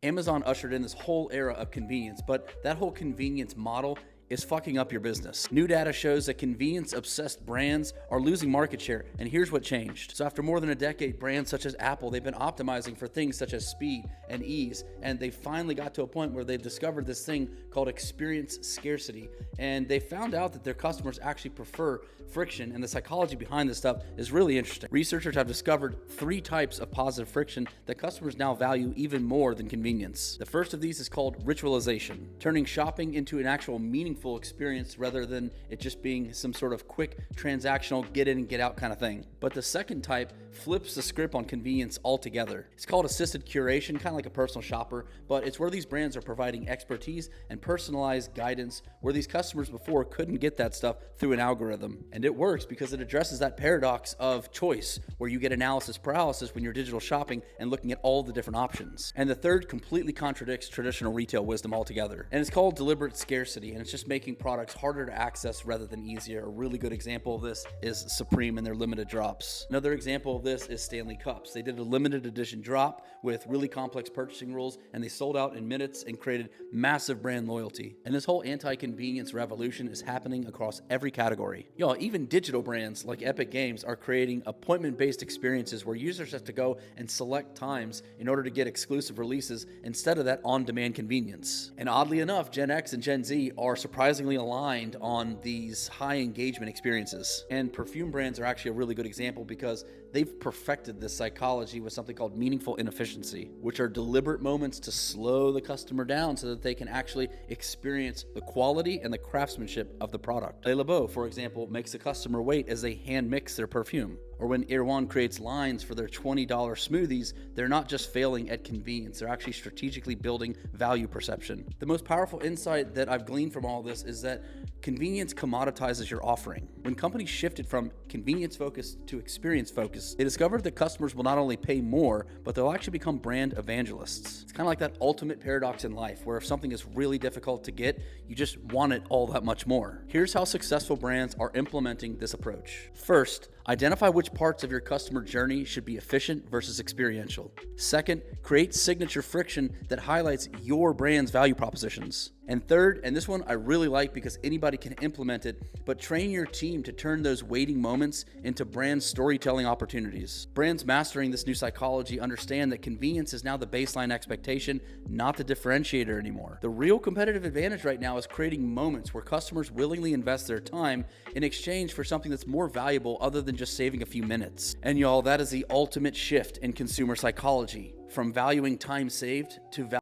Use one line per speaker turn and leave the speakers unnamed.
Amazon ushered in this whole era of convenience, but that whole convenience model is fucking up your business. New data shows that convenience-obsessed brands are losing market share, and here's what changed. So after more than a decade, brands such as Apple, they've been optimizing for things such as speed and ease, and they finally got to a point where they've discovered this thing called experience scarcity, and they found out that their customers actually prefer friction, and the psychology behind this stuff is really interesting. Researchers have discovered 3 types of positive friction that customers now value even more than convenience. The first of these is called ritualization, turning shopping into an actual meaningful experience rather than it just being some sort of quick transactional get in and get out kind of thing. But the second type flips the script on convenience altogether. It's called assisted curation, kind of like a personal shopper, but it's where these brands are providing expertise and personalized guidance where these customers before couldn't get that stuff through an algorithm. And it works because it addresses that paradox of choice where you get analysis paralysis when you're digital shopping and looking at all the different options. And the third completely contradicts traditional retail wisdom altogether. And it's called deliberate scarcity, and it's just making products harder to access rather than easier. A really good example of this is Supreme and their limited drops. Another example of this is Stanley Cups. They did a limited edition drop with really complex purchasing rules, and they sold out in minutes and created massive brand loyalty. And this whole anti-convenience revolution is happening across every category. Y'all, even digital brands like Epic Games are creating appointment-based experiences where users have to go and select times in order to get exclusive releases instead of that on-demand convenience. And oddly enough, Gen X and Gen Z are surprisingly aligned on these high engagement experiences. And perfume brands are actually a really good example because they've perfected this psychology with something called meaningful inefficiency, which are deliberate moments to slow the customer down so that they can actually experience the quality and the craftsmanship of the product. Le Labo, for example, makes the customer wait as they hand mix their perfume. Or when Erewhon creates lines for their $20 smoothies, they're not just failing at convenience, they're actually strategically building value perception. The most powerful insight that I've gleaned from all this is that convenience commoditizes your offering. When companies shifted from convenience focused to experience focused, they discovered that customers will not only pay more, but they'll actually become brand evangelists. It's kind of like that ultimate paradox in life, where if something is really difficult to get, you just want it all that much more. Here's how successful brands are implementing this approach. First, identify which parts of your customer journey should be efficient versus experiential. Second, create signature friction that highlights your brand's value propositions. And third, and this one I really like because anybody can implement it, but train your team to turn those waiting moments into brand storytelling opportunities. Brands mastering this new psychology understand that convenience is now the baseline expectation, not the differentiator anymore. The real competitive advantage right now is creating moments where customers willingly invest their time in exchange for something that's more valuable other than just saving a few minutes. And y'all, that is the ultimate shift in consumer psychology, from valuing time saved to